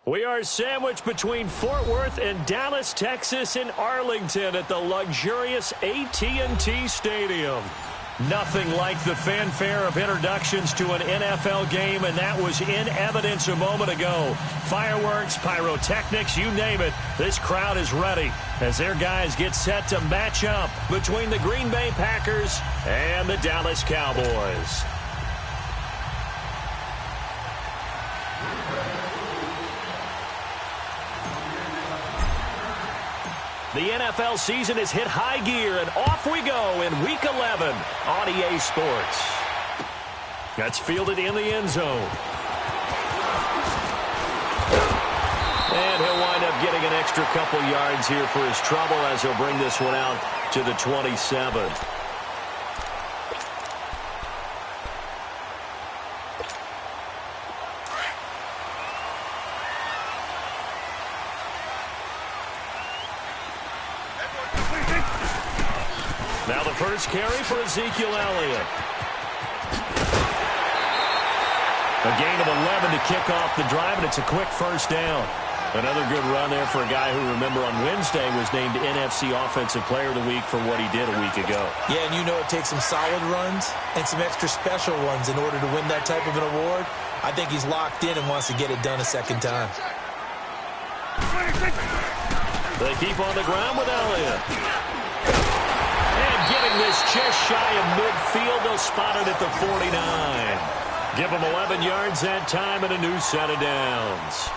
We are sandwiched between Fort Worth and Dallas, Texas, in Arlington at the luxurious AT&T Stadium. Nothing like the fanfare of introductions to an NFL game, and that was in evidence a moment ago. Fireworks, pyrotechnics, you name it, this crowd is ready as their guys get set to match up between the Green Bay Packers and the Dallas Cowboys. The NFL season has hit high gear, and off we go in Week 11 on EA Sports. That's fielded in the end zone. And he'll wind up getting an extra couple yards here for his trouble as he'll bring this one out to the 27. Now the first carry for Ezekiel Elliott. A gain of 11 to kick off the drive, and it's a quick first down. Another good run there for a guy who, remember, on Wednesday was named NFC Offensive Player of the Week for what he did a week ago. Yeah, and you know it takes some solid runs and some extra special ones in order to win that type of an award. I think he's locked in and wants to get it done a second time. They keep on the ground with Elliott. And getting this just shy of midfield, they'll spot it at the 49. Give them 11 yards that time and a new set of downs.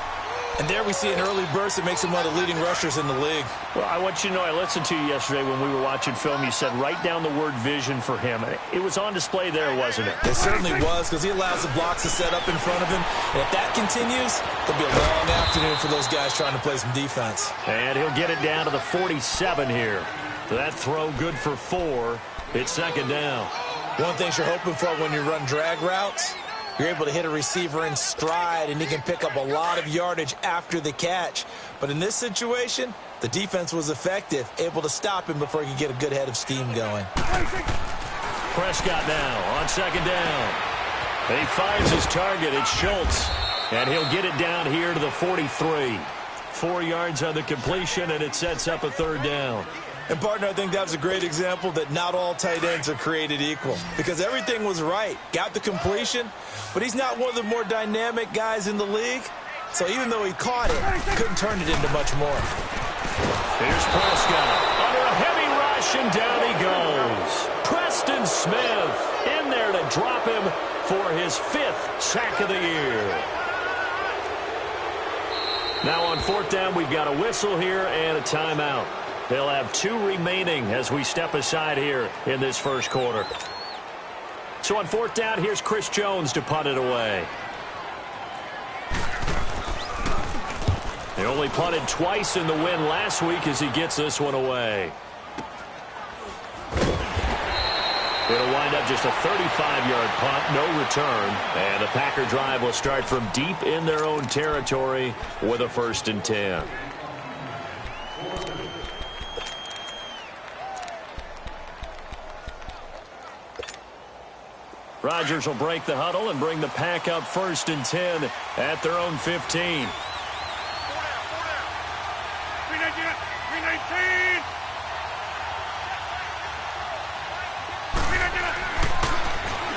And there we see an early burst that makes him one of the leading rushers in the league. Well, I want you to know, I listened to you yesterday when we were watching film. You said write down the word vision for him. It was on display there, wasn't it? It certainly was, because he allows the blocks to set up in front of him. And if that continues, it'll be a long afternoon for those guys trying to play some defense. And he'll get it down to the 47 here. That throw good for 4. It's second down. One thing you're hoping for when you run drag routes, you're able to hit a receiver in stride, and he can pick up a lot of yardage after the catch. But in this situation, the defense was effective, able to stop him before he could get a good head of steam going. Prescott now on second down. He finds his target. It's Schultz. And he'll get it down here to the 43. 4 yards on the completion, and it sets up a third down. And, partner, I think that was a great example that not all tight ends are created equal, because everything was right. Got the completion, but he's not one of the more dynamic guys in the league. So even though he caught it, couldn't turn it into much more. Here's Prescott under a heavy rush, and down he goes. Preston Smith in there to drop him for his 5th sack of the year. Now on fourth down, we've got a whistle here and a timeout. They'll have 2 remaining as we step aside here in this first quarter. So on fourth down, here's Chris Jones to punt it away. He only punted twice in the win last week as he gets this one away. It'll wind up just a 35-yard punt, no return. And the Packer drive will start from deep in their own territory with a 1st and 10. Rodgers will break the huddle and bring the Pack up 1st and 10 at their own 15. 319.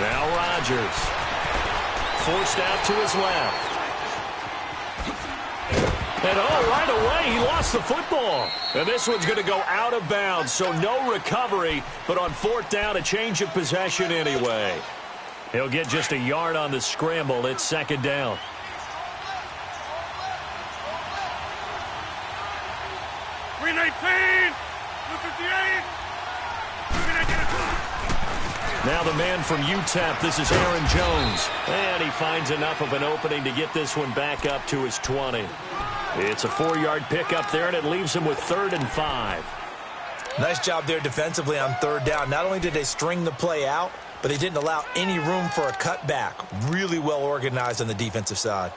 Now Rodgers forced out to his left. And right away, he lost the football. And this one's going to go out of bounds, so no recovery. But on fourth down, a change of possession anyway. He'll get just a yard on the scramble. It's second down. Now the man from UTEP, this is Aaron Jones. And he finds enough of an opening to get this one back up to his 20. It's a 4-yard pickup there, and it leaves him with 3rd and 5. Nice job there defensively on third down. Not only did they string the play out, but they didn't allow any room for a cutback. Really well organized on the defensive side.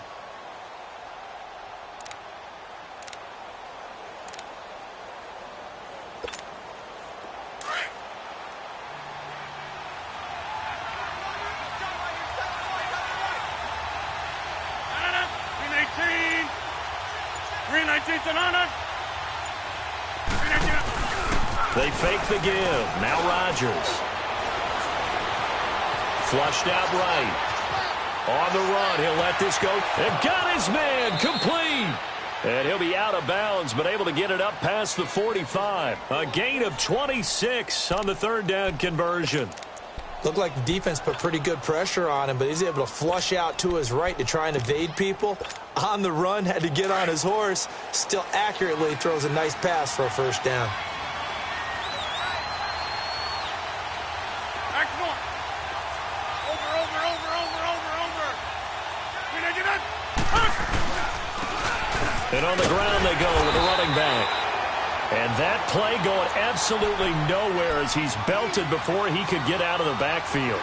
They fake the give. Now Rodgers. Flushed out right. On the run, he'll let this go. And got his man complete. And he'll be out of bounds, but able to get it up past the 45. A gain of 26 on the 3rd down conversion. Looked like the defense put pretty good pressure on him, but he's able to flush out to his right to try and evade people. On the run, had to get on his horse. Still accurately throws a nice pass for a 1st down. And on the ground they go with the running back. And that play going absolutely nowhere as he's belted before he could get out of the backfield.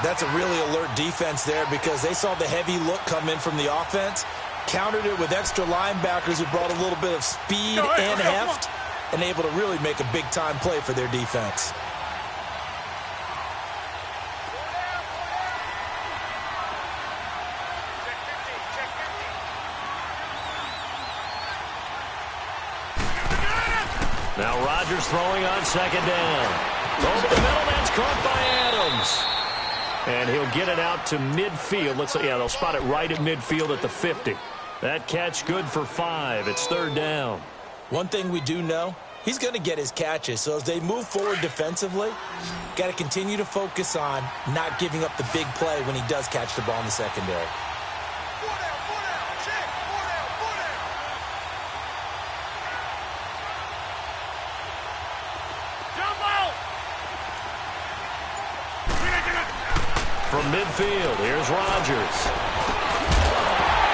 That's a really alert defense there because they saw the heavy look come in from the offense, countered it with extra linebackers who brought a little bit of speed and heft, and able to really make a big-time play for their defense. Now Rodgers throwing on second down. Over the middle, that's caught by Adams. And he'll get it out to midfield. They'll spot it right at midfield at the 50. That catch good for 5. It's third down. One thing we do know, he's going to get his catches. So as they move forward defensively, got to continue to focus on not giving up the big play when he does catch the ball in the secondary. From midfield, here's Rodgers.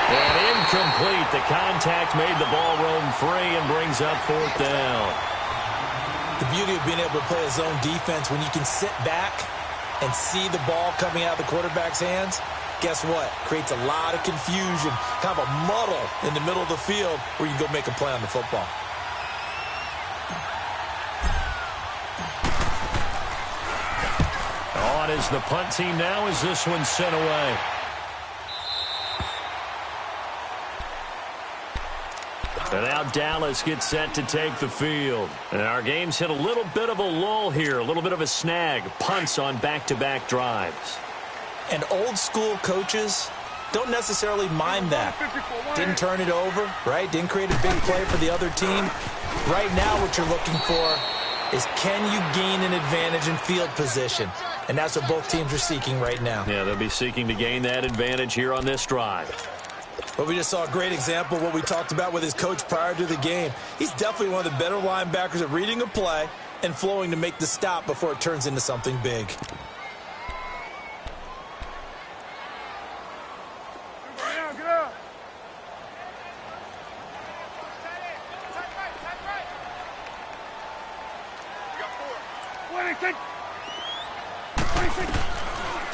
And incomplete. The contact made the ball roam free and brings up fourth down. The beauty of being able to play a zone defense when you can sit back and see the ball coming out of the quarterback's hands, guess what? Creates a lot of confusion, kind of a muddle in the middle of the field where you go make a play on the football. On is the punt team now as this one's sent away. And now Dallas gets set to take the field. And our game's hit a little bit of a lull here, a little bit of a snag. Punts on back-to-back drives. And old-school coaches don't necessarily mind that. Didn't turn it over, right? Didn't create a big play for the other team. Right now what you're looking for is can you gain an advantage in field position? And that's what both teams are seeking right now. Yeah, they'll be seeking to gain that advantage here on this drive. But we just saw a great example of what we talked about with his coach prior to the game. He's definitely one of the better linebackers at reading a play and flowing to make the stop before it turns into something big.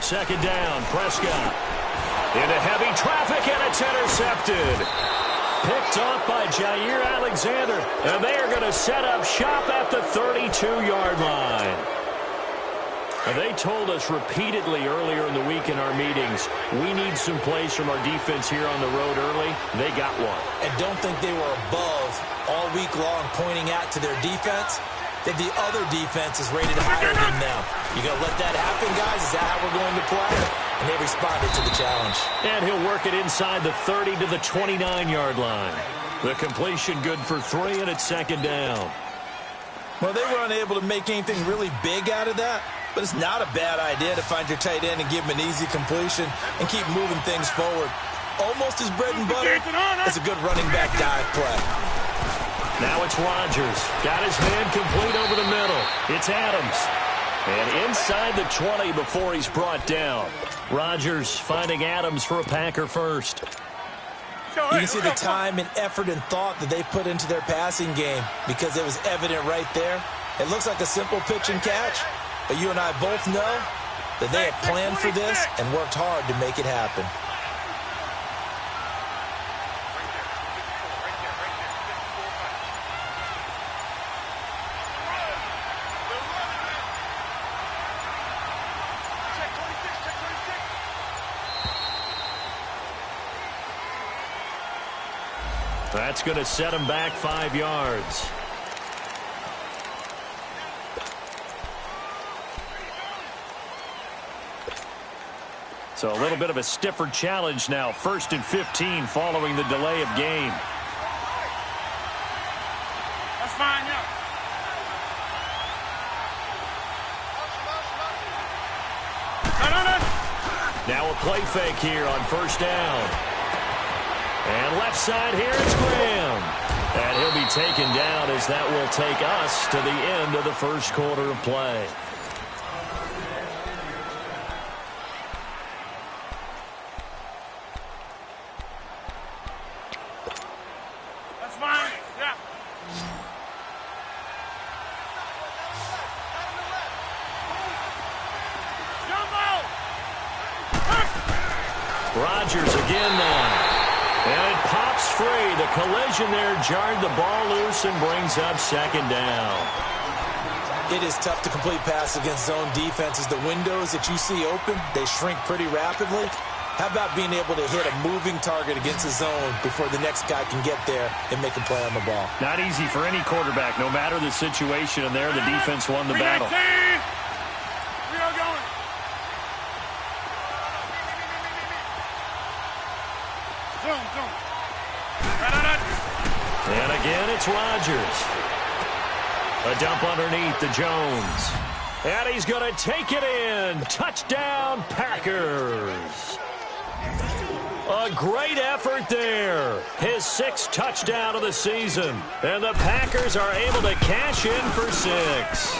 Second down, Prescott. Into heavy traffic, and it's intercepted. Picked off by Jair Alexander, and they are going to set up shop at the 32-yard line. And they told us repeatedly earlier in the week in our meetings, we need some plays from our defense here on the road early. They got one. And don't think they were above all week long pointing out to their defense that the other defense is rated higher than them. You going to let that happen, guys? Is that how we're going to play? And they responded to the challenge. And he'll work it inside the 30 to the 29-yard line. The completion good for 3, and it's second down. Well, they were unable to make anything really big out of that, but it's not a bad idea to find your tight end and give him an easy completion and keep moving things forward. Almost his bread and butter. It's a good running back dive play. Now it's Rodgers. Got his man complete over the middle. It's Adams. And inside the 20 before he's brought down. Rodgers finding Adams for a Packer first. You can see the time and effort and thought that they put into their passing game because it was evident right there. It looks like a simple pitch and catch, but you and I both know that they have planned for this and worked hard to make it happen. That's going to set him back 5 yards. So a little bit of a stiffer challenge now. 1st and 15 following the delay of game. That's fine, yeah. Now a play fake here on 1st down. And left side here, it's Graham. And he'll be taken down as that will take us to the end of the first quarter of play. That's fine, yeah. Rodgers again now. And it pops free. The collision there jarred the ball loose and brings up second down. It is tough to complete passes against zone defenses. The windows that you see open, they shrink pretty rapidly. How about being able to hit a moving target against the zone before the next guy can get there and make a play on the ball? Not easy for any quarterback, no matter the situation, and there the defense won the battle. We are going. Zoom. And again, it's Rodgers. A dump underneath to Jones. And he's going to take it in. Touchdown, Packers. A great effort there. His 6th touchdown of the season. And the Packers are able to cash in for 6.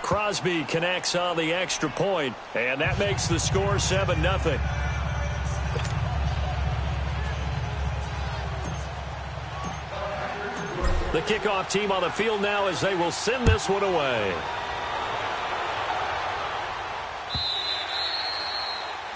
Crosby connects on the extra point, and that makes the score 7-0. The kickoff team on the field now as they will send this one away.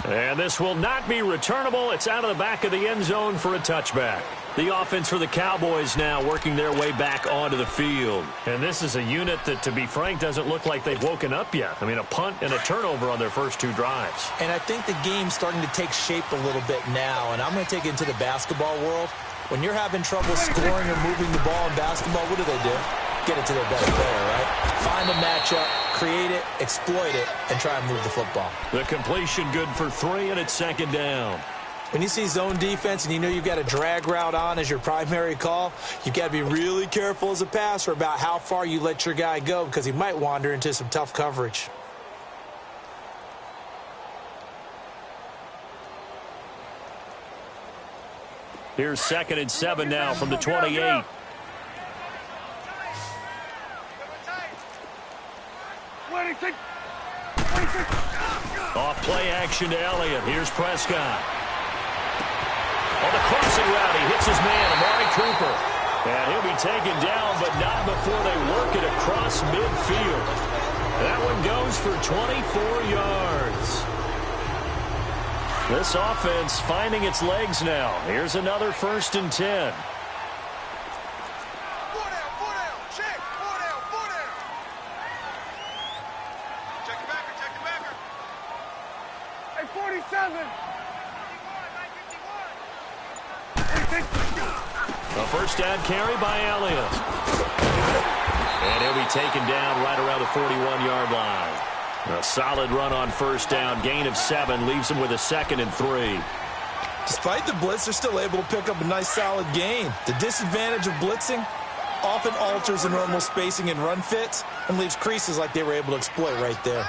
And this will not be returnable. It's out of the back of the end zone for a touchback. The offense for the Cowboys now working their way back onto the field. And this is a unit that, to be frank, doesn't look like they've woken up yet. I mean, a punt and a turnover on their first 2 drives. And I think the game's starting to take shape a little bit now. And I'm going to take it into the basketball world. When you're having trouble scoring or moving the ball in basketball, what do? Get it to their best player, right? Find a matchup, create it, exploit it, and try and move the football. The completion good for 3, and it's 2nd down. When you see zone defense and you know you've got a drag route on as your primary call, you've got to be really careful as a passer about how far you let your guy go because he might wander into some tough coverage. Here's 2nd and 7 now from the 28. Off play action to Elliott. Here's Prescott. On the crossing route, he hits his man, Amari Cooper. And he'll be taken down, but not before they work it across midfield. That one goes for 24 yards. This offense finding its legs now. Here's another 1st and 10. Check the backer. Hey, 47. A first down carry by Elliott. And he'll be taken down right around the 41-yard line. A solid run on first down. Gain of 7 leaves him with a 2nd and 3. Despite the blitz, they're still able to pick up a nice solid gain. The disadvantage of blitzing often alters the normal spacing and run fits and leaves creases like they were able to exploit right there.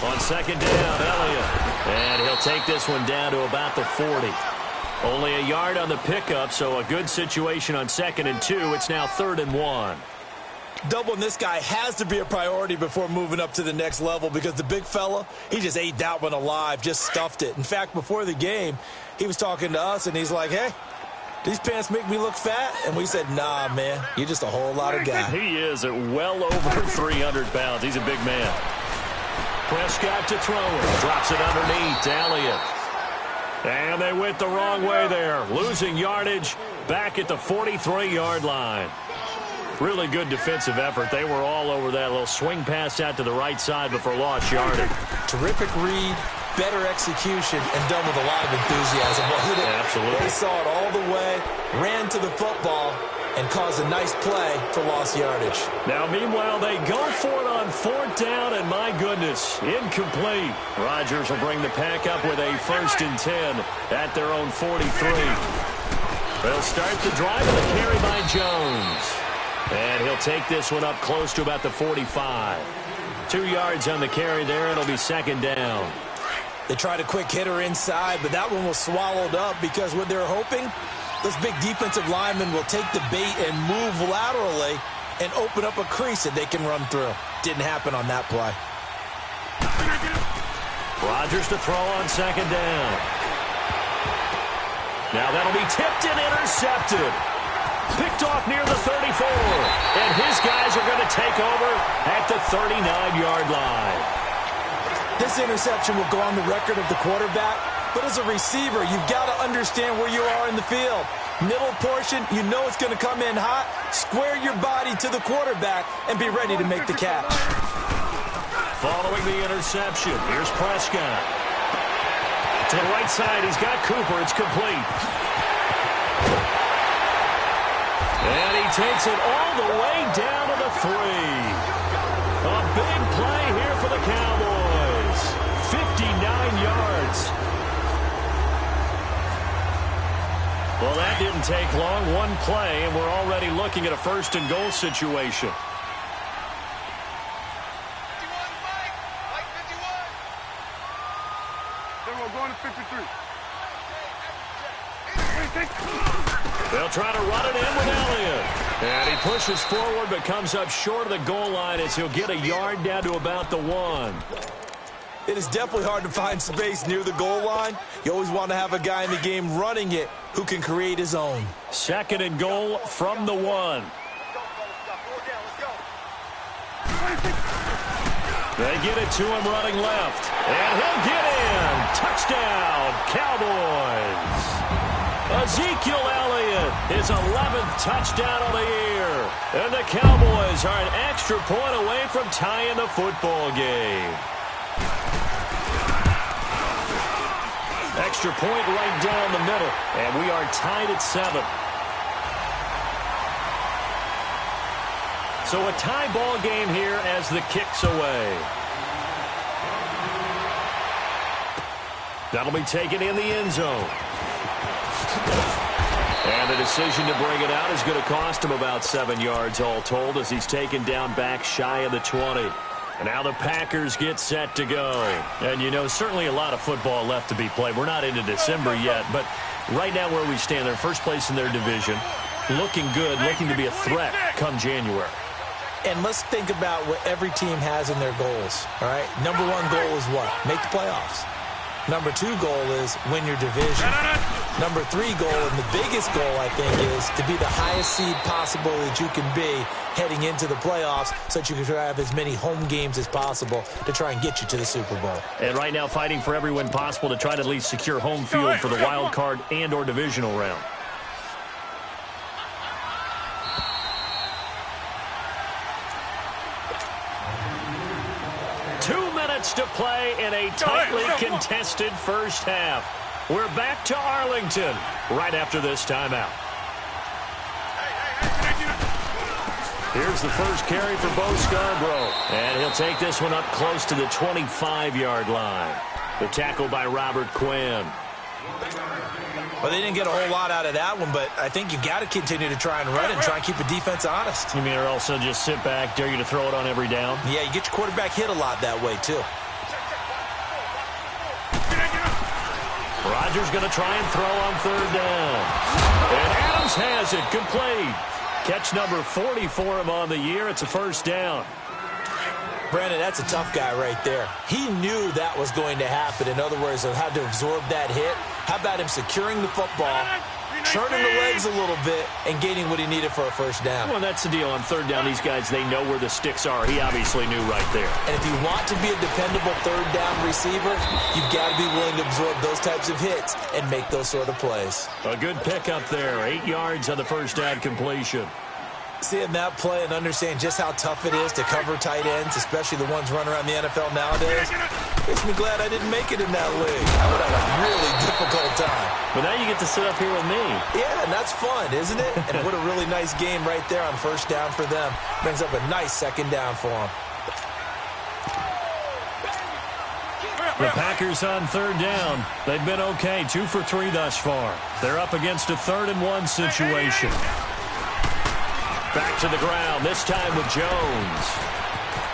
On 2nd down, Elliott. And he'll take this one down to about the 40. Only a yard on the pickup, so a good situation on 2nd and 2. It's now 3rd and 1. Doubling this guy has to be a priority before moving up to the next level because the big fella, he just ate that one alive, just stuffed it. In fact, before the game, he was talking to us, and he's like, hey, these pants make me look fat? And we said, nah, man, you're just a whole lot of guy. He is at well over 300 pounds. He's a big man. Prescott to throw it. Drops it underneath to Elliott. And they went the wrong way there. Losing yardage back at the 43-yard line. Really good defensive effort. They were all over that little swing pass out to the right side before lost yardage. Terrific read, better execution, and done with a lot of enthusiasm. Absolutely. They saw it all the way, ran to the football, and caused a nice play for lost yardage. Now, meanwhile, they go for it on 4th down, and my goodness, incomplete. Rodgers will bring the pack up with a 1st and 10 at their own 43. They'll start the drive with a carry by Jones. And he'll take this one up close to about the 45. 2 yards on the carry there, and it'll be 2nd down. They tried a quick hitter inside, but that one was swallowed up because what they're hoping, those big defensive linemen will take the bait and move laterally and open up a crease that they can run through. Didn't happen on that play. Rodgers to throw on 2nd down. Now that'll be tipped and intercepted. Picked off near the 34. And his guys are going to take over at the 39-yard line. This interception will go on the record of the quarterback. But as a receiver, you've got to understand where you are in the field. Middle portion, you know it's going to come in hot. Square your body to the quarterback and be ready to make the catch. Following the interception, here's Prescott. To the right side, he's got Cooper. It's complete. And he takes it all the way down to the 3. A big play here for the Cowboys. 59 yards. Well, that didn't take long. One play, and we're already looking at a first-and-goal situation. 51, Mike 51. Then we're going to 53. They'll try to run it in with Elliott. And he pushes forward but comes up short of the goal line as he'll get a yard down to about the 1. It is definitely hard to find space near the goal line. You always want to have a guy in the game running it who can create his own. 2nd and goal from the 1. They get it to him running left. And he'll get in. Touchdown, Cowboys. Ezekiel Elliott, his 11th touchdown of the year. And the Cowboys are an extra point away from tying the football game. Extra point right down the middle. And we are tied at 7. So a tie ball game here as the kick's away. That'll be taken in the end zone. And the decision to bring it out is going to cost him about 7 yards all told as he's taken down back shy of the 20. And now the Packers get set to go. And, you know, certainly a lot of football left to be played. We're not into December yet, but right now where we stand, they're first place in their division, looking good, looking to be a threat come January. And let's think about what every team has in their goals, all right? Number 1 goal is what? Make the playoffs. Number 2 goal is win your division. Number 3 goal, and the biggest goal, I think, is to be the highest seed possible that you can be heading into the playoffs so that you can try to have as many home games as possible to try and get you to the Super Bowl. And right now fighting for every win possible to try to at least secure home field for the wild card and or divisional round. To play in a tightly contested first half. We're back to Arlington right after this timeout. Here's the first carry for Bo Scarborough. And he'll take this one up close to the 25-yard line. The tackle by Robert Quinn. Well, they didn't get a whole lot out of that one, but I think you got to continue to try and run it and try and keep the defense honest. You mean or also just sit back, dare you to throw it on every down? Yeah, you get your quarterback hit a lot that way, too. Rodgers going to try and throw on 3rd down. And Adams has it complete. Catch number 40 for him on the year. It's a first down. Brandon, that's a tough guy right there. He knew that was going to happen. In other words, he had to absorb that hit. How about him securing the football, turning the legs a little bit, and gaining what he needed for a first down? Well, that's the deal. On 3rd down, these guys, they know where the sticks are. He obviously knew right there. And if you want to be a dependable 3rd down receiver, you've got to be willing to absorb those types of hits and make those sort of plays. A good pickup there. 8 yards on the first down completion. Seeing that play and understand just how tough it is to cover tight ends, especially the ones running around the NFL nowadays, makes me glad I didn't make it in that league. I would have a really difficult time. But now you get to sit up here with me. Yeah, and that's fun, isn't it? And what a really nice game right there on first down for them. Brings up a nice 2nd down for them. The Packers on 3rd down. They've been okay, 2 for 3 thus far. They're up against a 3rd and 1 situation. Back to the ground, this time with Jones.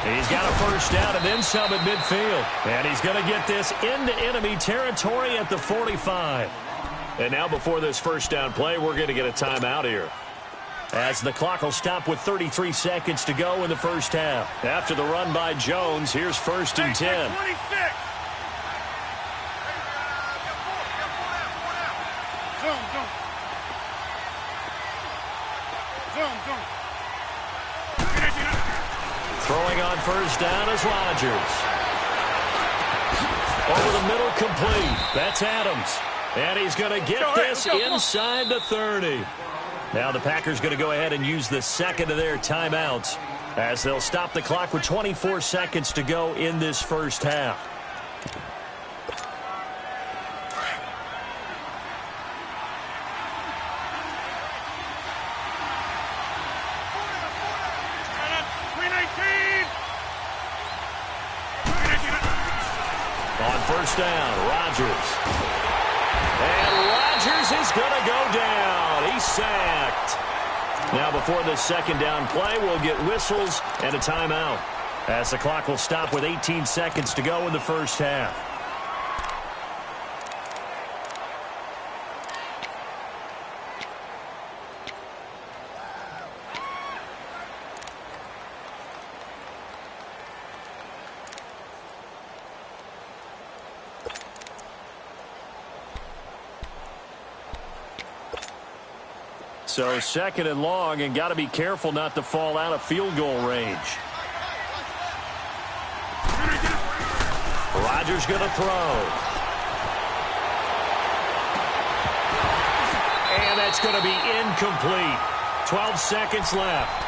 He's got a first down and then some at midfield. And he's going to get this into enemy territory at the 45. And now before this first down play, we're going to get a timeout here, as the clock will stop with 33 seconds to go in the first half. After the run by Jones, here's 1st and 10. 26. Throwing on first down is Rodgers. Over the middle, complete. That's Adams. And he's going to get this inside the 30. Now the Packers going to go ahead and use the second of their timeouts as they'll stop the clock with 24 seconds to go in this first half. On first down, Rodgers. And Rodgers is going to go down. He's sacked. Now before the second down play, we'll get whistles and a timeout as the clock will stop with 18 seconds to go in the first half. So second and long, and got to be careful not to fall out of field goal range. Rodgers going to throw. And that's going to be incomplete. 12 seconds left.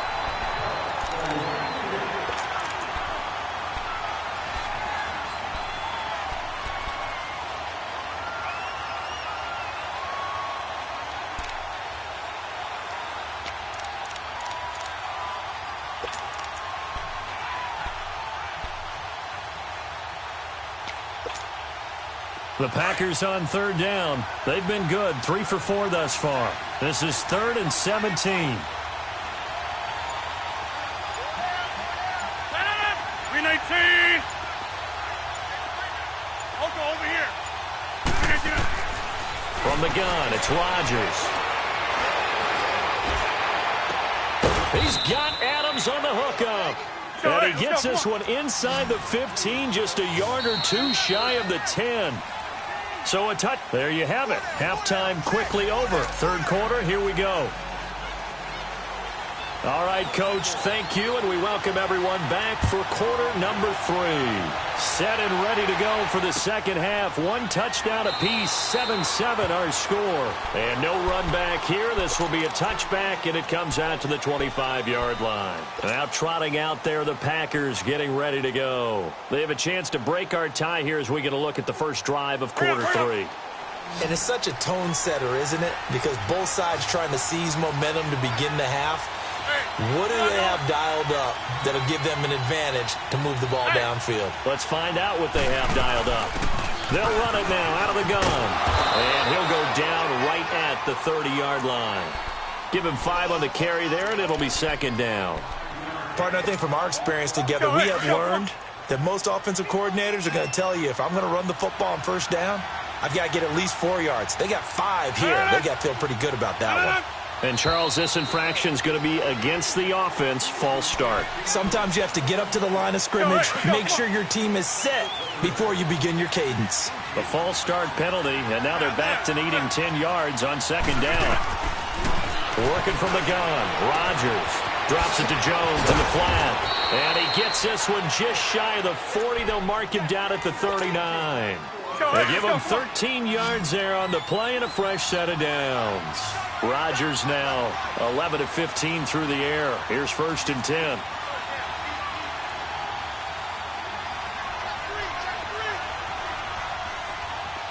The Packers on third down. They've been good, 3 for 4 thus far. This is 3rd and 17. 319. I'll go over here. From the gun, it's Rodgers. He's got Adams on the hookup. And he gets this one inside the 15, just a yard or two shy of the 10. So a touch. There you have it. Halftime quickly over. Third quarter, here we go. All right, Coach, thank you, and we welcome everyone back for quarter number 3. Set and ready to go for the second half. 1 touchdown apiece, 7-7 our score. And no run back here. This will be a touchback, and it comes out to the 25-yard line. Now trotting out there, the Packers getting ready to go. They have a chance to break our tie here as we get a look at the first drive of quarter 3. And it's such a tone setter, isn't it? Because both sides trying to seize momentum to begin the half. What do they have dialed up that'll give them an advantage to move the ball downfield? Let's find out what they have dialed up. They'll run it now out of the gun. And he'll go down right at the 30-yard line. Give him 5 on the carry there, and it'll be second down. Partner, I think from our experience together, we have learned that most offensive coordinators are going to tell you, if I'm going to run the football on first down, I've got to get at least 4 yards. They got 5 here. They got to feel pretty good about that one. And, Charles, this infraction is going to be against the offense, false start. Sometimes you have to get up to the line of scrimmage, make sure your team is set before you begin your cadence. The false start penalty, and now they're back to needing 10 yards on second down. Working from the gun, Rodgers drops it to Jones in the flat. And he gets this one just shy of the 40. They'll mark him down at the 39. They give him 13 yards there on the play and a fresh set of downs. Rodgers now 11 of 15 through the air. Here's 1st and 10.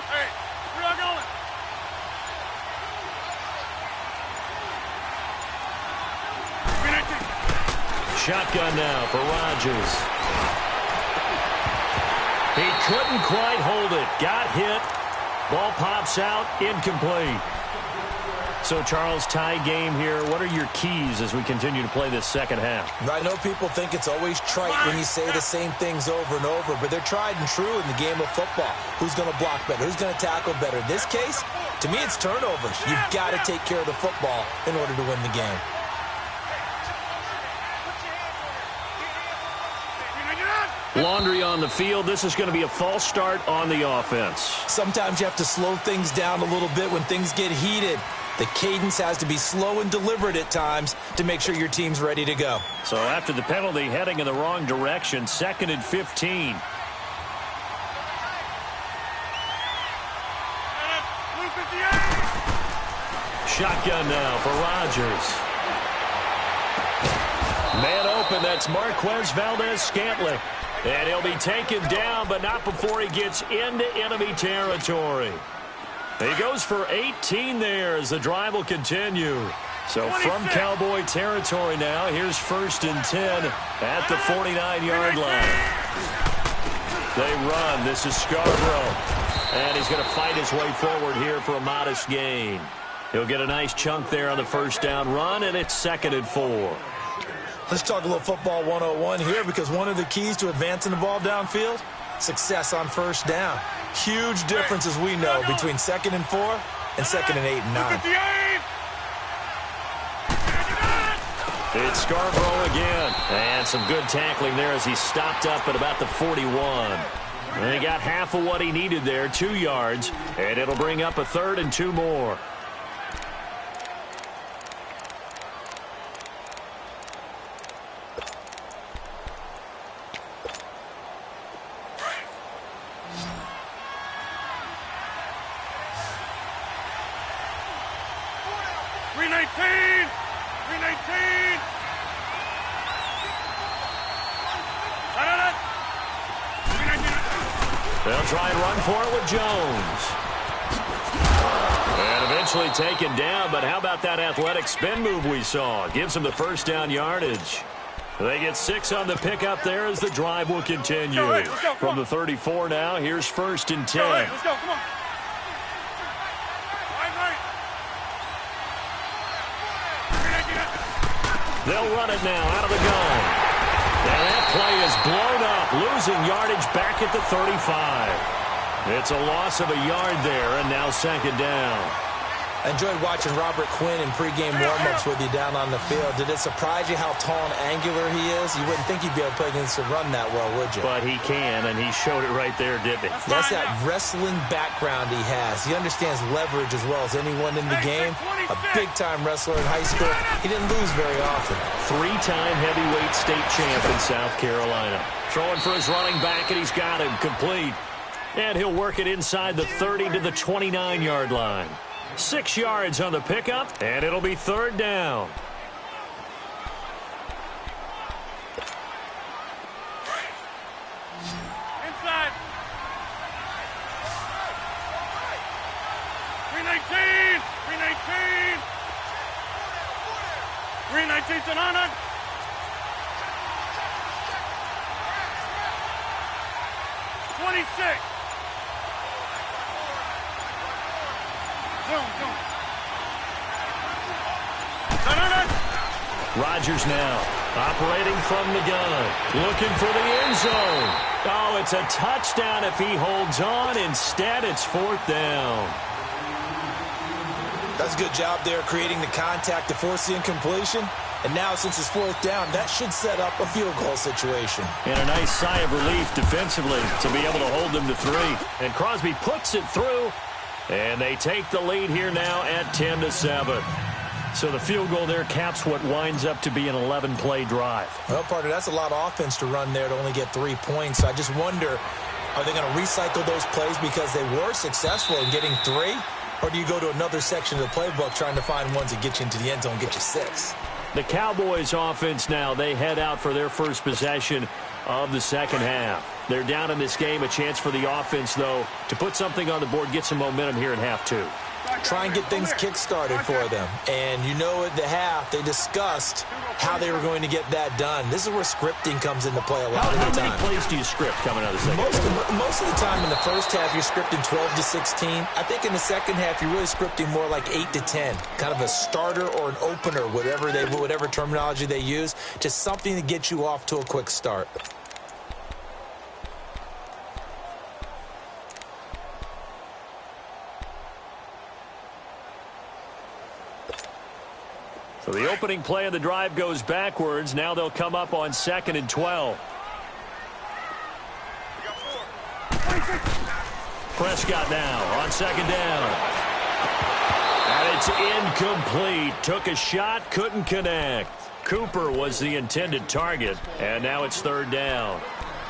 Hey, where y'all going? Shotgun now for Rodgers. He couldn't quite hold it. Got hit. Ball pops out. Incomplete. So, Charles, tie game here. What are your keys as we continue to play this second half? I know people think it's always trite when you say the same things over and over, but they're tried and true in the game of football. Who's going to block better? Who's going to tackle better? In this case, to me, it's turnovers. You've got to take care of the football in order to win the game. Laundry on the field. This is going to be a false start on the offense. Sometimes you have to slow things down a little bit when things get heated. The cadence has to be slow and deliberate at times to make sure your team's ready to go. So after the penalty, heading in the wrong direction, 2nd and 15. Shotgun now for Rodgers. Man open, that's Marquez Valdez-Scantling. And he'll be taken down, but not before he gets into enemy territory. He goes for 18 there as the drive will continue. So from Cowboy territory now, here's 1st and 10 at the 49-yard line. They run. This is Scarborough. And he's going to fight his way forward here for a modest gain. He'll get a nice chunk there on the first down run, and it's 2nd and 4. Let's talk a little football 101 here, because one of the keys to advancing the ball downfield, success on first down. Huge difference, as we know, between 2nd and 4 and 2nd and 8 and 9. It's Scarborough again. And some good tackling there as he stopped up at about the 41. And he got half of what he needed there, 2 yards. And it'll bring up a 3rd and 2 more. They'll try and run for it with Jones. And eventually taken down, but how about that athletic spin move we saw? Gives him the first down yardage. They get 6 on the pickup there as the drive will continue. Let's go, From the 34 now, here's 1st and 10. Let's go, come on. They'll run it now out of the gun. And that play is blown up, losing yardage back at the 35. It's a loss of a yard there, and now 2nd down. I enjoyed watching Robert Quinn in pregame warm-ups with you down on the field. Did it surprise you how tall and angular he is? You wouldn't think he'd be able to play against the run that well, would you? But he can, and he showed it right there, didn't he? That's that wrestling background he has. He understands leverage as well as anyone in the game. A big-time wrestler in high school. He didn't lose very often. 3-time heavyweight state champ in South Carolina. Throwing for his running back, and he's got him complete. And he'll work it inside the 30 to the 29-yard line. 6 yards on the pickup, and it'll be 3rd down. Inside. 319. 319. 319 to 900. Rodgers now operating from the gun, looking for the end zone. Oh, it's a touchdown if he holds on. Instead, it's 4th down. That's a good job there creating the contact to force the incompletion. And now, since it's 4th down, that should set up a field goal situation. And a nice sigh of relief defensively to be able to hold them to 3. And Crosby puts it through. And they take the lead here now at 10-7. So the field goal there caps what winds up to be an 11-play drive. Well, partner, that's a lot of offense to run there to only get 3 points. I just wonder, are they going to recycle those plays because they were successful in getting 3? Or do you go to another section of the playbook trying to find ones that get you into the end zone and get you 6? The Cowboys offense now, they head out for their first possession of the second half. They're down in this game. A chance for the offense, though, to put something on the board, get some momentum here in half 2. Try and get things kick-started for them. And you know at the half, they discussed how they were going to get that done. This is where scripting comes into play a lot of the time. How many plays do you script coming out of the second half? Most of the time in the first half, you're scripting 12 to 16. I think in the second half, you're really scripting more like 8 to 10. Kind of a starter or an opener, whatever terminology they use. Just something to get you off to a quick start. So the opening play of the drive goes backwards. Now they'll come up on 2nd and 12. Prescott now on 2nd down. And it's incomplete. Took a shot, couldn't connect. Cooper was the intended target, and now it's 3rd down.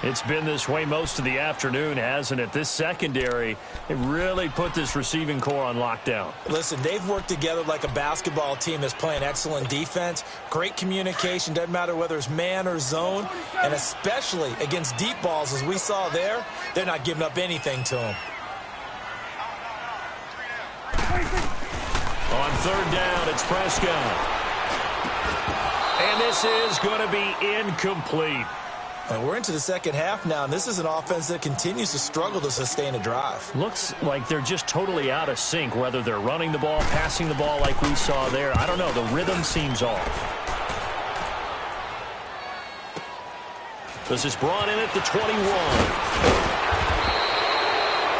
It's been this way most of the afternoon, hasn't it? This secondary, it really put this receiving core on lockdown. Listen, they've worked together like a basketball team that's playing excellent defense. Great communication, doesn't matter whether it's man or zone. And especially against deep balls, as we saw there, they're not giving up anything to them. On third down, it's Prescott. And this is going to be incomplete. And we're into the second half now, and this is an offense that continues to struggle to sustain a drive. Looks like they're just totally out of sync, whether they're running the ball, passing the ball like we saw there. I don't know. The rhythm seems off. This is brought in at the 21.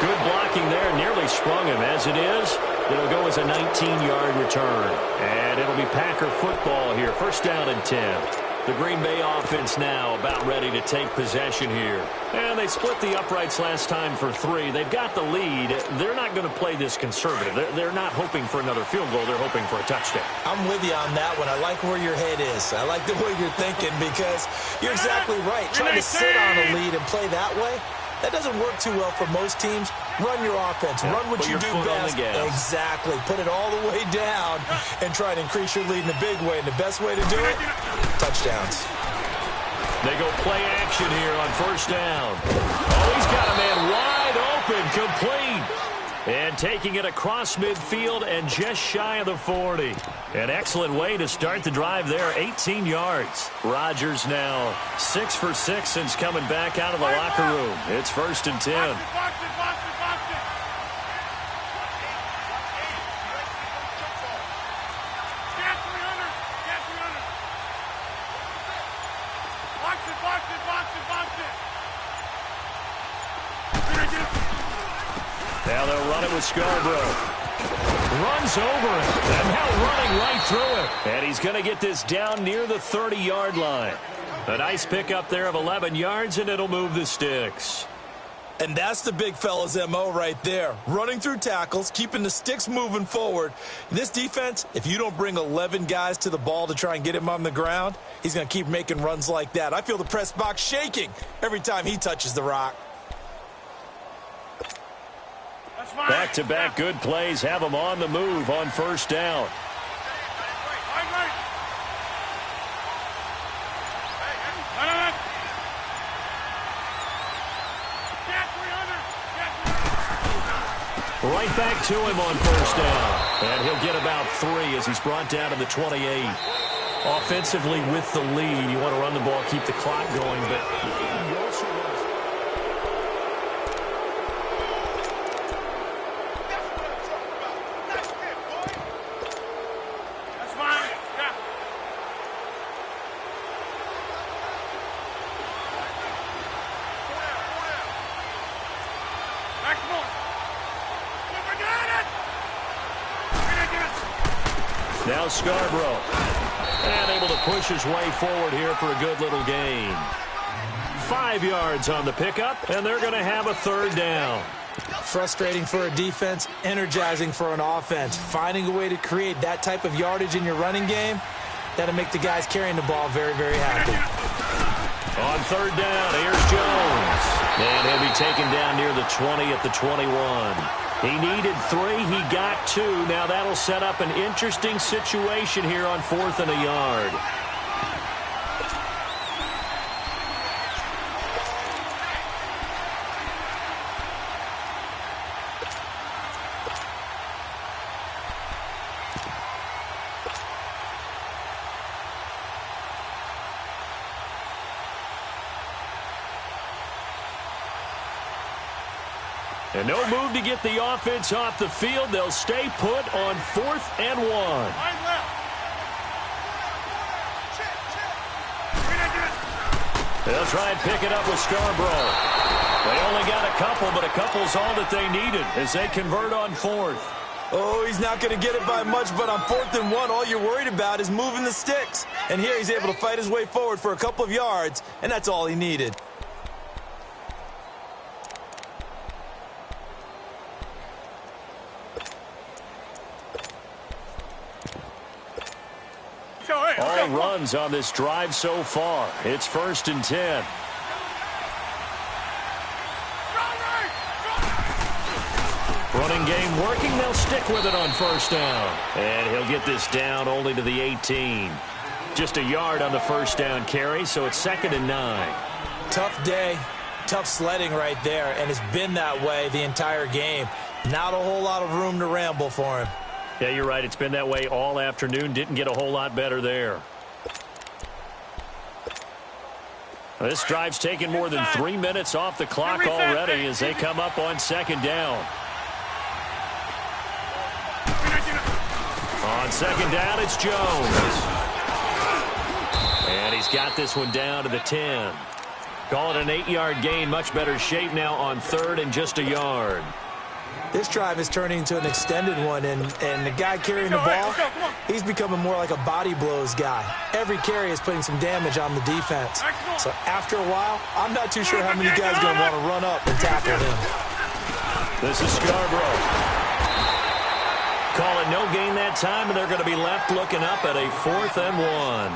Good blocking there. Nearly sprung him. As it is, it'll go as a 19-yard return. And it'll be Packer football here. First down and 10. The Green Bay offense now about ready to take possession here. And they split the uprights last time for 3. They've got the lead. They're not going to play this conservative. They're not hoping for another field goal. They're hoping for a touchdown. I'm with you on that one. I like where your head is. I like the way you're thinking because you're exactly right. Trying to sit on a lead and play that way, that doesn't work too well for most teams. Run your offense. Yeah, run what you do best. Exactly. Put it all the way down and try to increase your lead in a big way. And the best way to do it, touchdowns. They go play action here on first down. Oh, he's got a man wide open, complete. And taking it across midfield and just shy of the 40. An excellent way to start the drive there, 18 yards. Rodgers now 6 for 6 since coming back out of the locker room. It's first and 10. Box it, box it, box it. Get 300. Get 300. Box it, box it, box it, box it. Now they'll run it with Scarborough. Runs over it. And now running right through it. And he's going to get this down near the 30-yard line. A nice pickup there of 11 yards, and it'll move the sticks. And that's the big fella's MO right there. Running through tackles, keeping the sticks moving forward. This defense, if you don't bring 11 guys to the ball to try and get him on the ground, he's going to keep making runs like that. I feel the press box shaking every time he touches the rock. Back-to-back good plays have them on the move on first down. Right back to him on first down. And he'll get about 3 as he's brought down to the 28. Offensively with the lead, you want to run the ball, keep the clock going, but you also want to... Now Scarborough. And able to push his way forward here for a good little gain. 5 yards on the pickup, and they're going to have a third down. Frustrating for a defense, energizing for an offense. Finding a way to create that type of yardage in your running game, that'll make the guys carrying the ball very, very happy. On third down, here's Jones. And he'll be taken down near the 20 at the 21. He needed 3. He got 2. Now that'll set up an interesting situation here on 4th and a yard. And no move to get the offense off the field. They'll stay put on 4th and 1. They'll try and pick it up with Scarborough. They only got a couple, but a couple's all that they needed as they convert on 4th. Oh, he's not going to get it by much, but on 4th and 1, all you're worried about is moving the sticks. And here he's able to fight his way forward for a couple of yards, and that's all he needed. All runs on this drive so far. It's 1st and 10. Running game working. They'll stick with it on first down. And he'll get this down only to the 18. Just a yard on the first down carry, so it's 2nd and 9. Tough day, tough sledding right there, and it's been that way the entire game. Not a whole lot of room to ramble for him. Yeah, you're right. It's been that way all afternoon. Didn't get a whole lot better there. This drive's taken more than 3 minutes off the clock already as they come up on 2nd down. On 2nd down, it's Jones. And he's got this one down to the 10. Call it an 8-yard gain. Much better shape now on 3rd and just a yard. This drive is turning into an extended one, and the guy carrying the ball, he's becoming more like a body blows guy. Every carry is putting some damage on the defense. So after a while, I'm not too sure how many guys are going to want to run up and tackle him. This is Scarborough. Call it no gain that time, and they're going to be left looking up at a 4th and 1.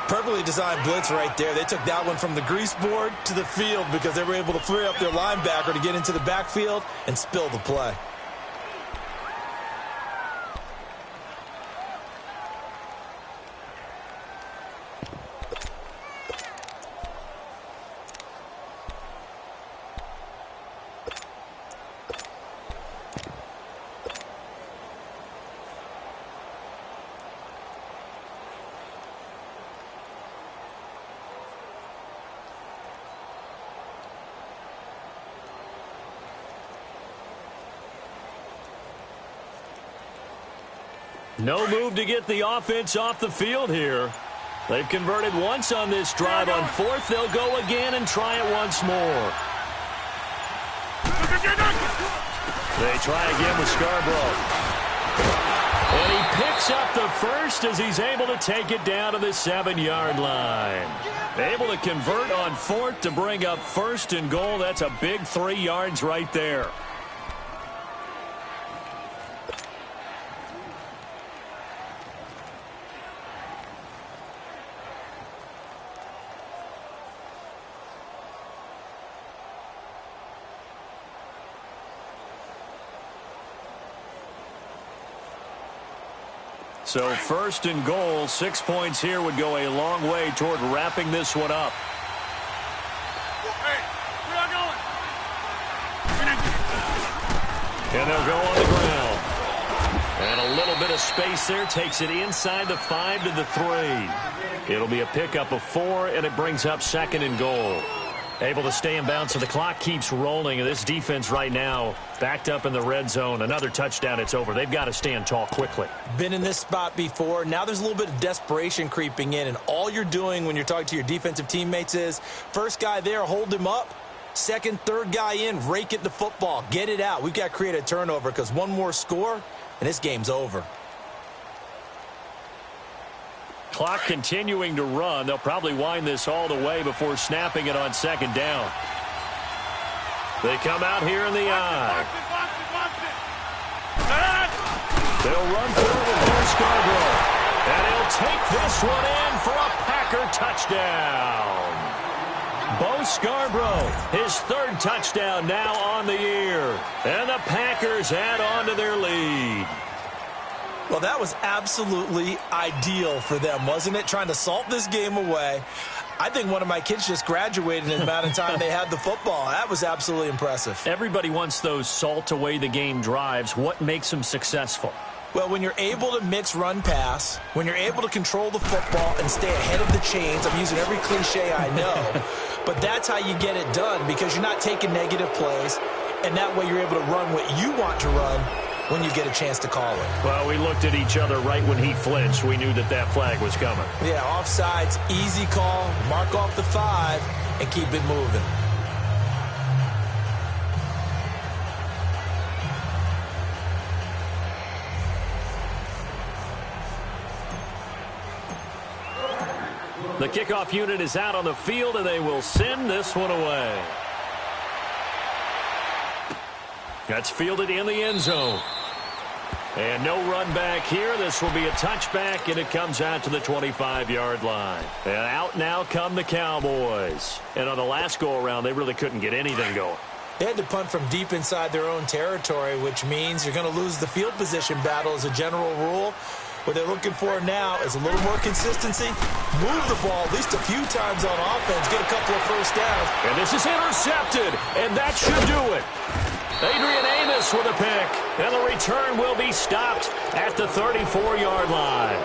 Perfectly designed blitz right there. They took that one from the grease board to the field because they were able to free up their linebacker to get into the backfield and spill the play. No move to get the offense off the field here. They've converted once on this drive. On 4th, they'll go again and try it once more. They try again with Scarborough. And he picks up the first as he's able to take it down to the 7-yard line. Able to convert on 4th to bring up 1st and goal. That's a big 3 yards right there. So 1st and goal, 6 points here would go a long way toward wrapping this one up. Hey, where y'all going? And they'll go on the ground. And a little bit of space there takes it inside the 5 to the 3. It'll be a pickup of 4, and it brings up 2nd and goal. Able to stay in bounds, so the clock keeps rolling. And this defense right now backed up in the red zone. Another touchdown, it's over. They've got to stand tall quickly. Been in this spot before. Now there's a little bit of desperation creeping in. And all you're doing when you're talking to your defensive teammates is, first guy there, hold him up. Second, third guy in, rake at the football. Get it out. We've got to create a turnover because one more score, and this game's over. Clock continuing to run. They'll probably wind this all the way before snapping it on 2nd down. They come out here in the eye. They'll run forward with Scarborough. And he'll take this one in for a Packer touchdown. Bo Scarborough, his 3rd touchdown now on the year. And the Packers add on to their lead. Well, that was absolutely ideal for them, wasn't it? Trying to salt this game away. I think one of my kids just graduated in the amount of time they had the football. That was absolutely impressive. Everybody wants those salt away the game drives. What makes them successful? Well, when you're able to mix run-pass, when you're able to control the football and stay ahead of the chains, I'm using every cliche I know, but that's how you get it done because you're not taking negative plays, and that way you're able to run what you want to run when you get a chance to call it. Well, we looked at each other right when he flinched. We knew that that flag was coming. Yeah, offsides, easy call, mark off the 5, and keep it moving. The kickoff unit is out on the field, and they will send this one away. That's fielded in the end zone. And no run back here. This will be a touchback, and it comes out to the 25-yard line. And out now come the Cowboys. And on the last go-around, they really couldn't get anything going. They had to punt from deep inside their own territory, which means you're going to lose the field position battle as a general rule. What they're looking for now is a little more consistency, move the ball at least a few times on offense, get a couple of first downs. And this is intercepted, and that should do it. Adrian Amos with a pick, and the return will be stopped at the 34-yard line.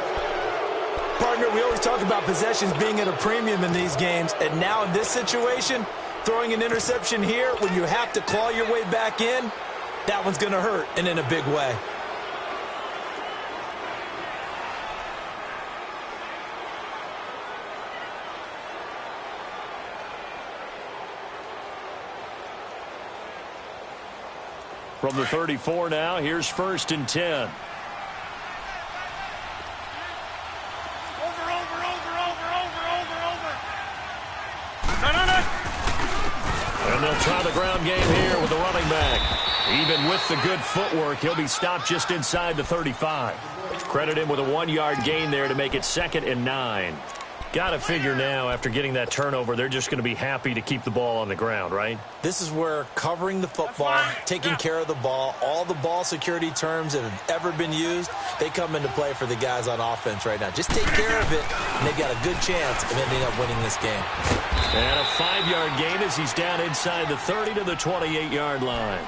Partner, we always talk about possessions being at a premium in these games, and now in this situation, throwing an interception here when you have to claw your way back in, that one's going to hurt, and in a big way. From the 34 now, here's 1st and 10. Over. No. And they'll try the ground game here with the running back. Even with the good footwork, he'll be stopped just inside the 35. Credit him with a 1-yard gain there to make it 2nd and 9. Got to figure now, after getting that turnover, they're just going to be happy to keep the ball on the ground, right? This is where covering the football, taking care of the ball, all the ball security terms that have ever been used, they come into play for the guys on offense right now. Just take care of it, and they've got a good chance of ending up winning this game. And a 5-yard gain as he's down inside the 30 to the 28-yard line.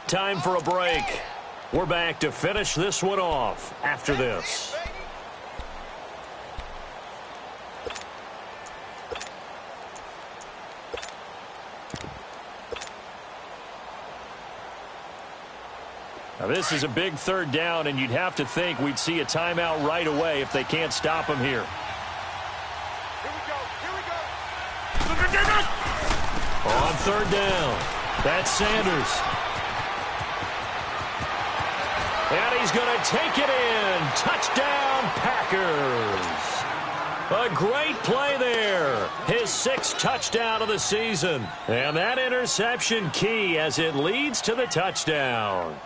Time for a break. We're back to finish this one off after this. Now this is a big 3rd down, and you'd have to think we'd see a timeout right away if they can't stop him here. Here we go. On 3rd down, that's Sanders. And he's going to take it in. Touchdown, Packers. A great play there. His 6th touchdown of the season. And that interception key as it leads to the touchdown.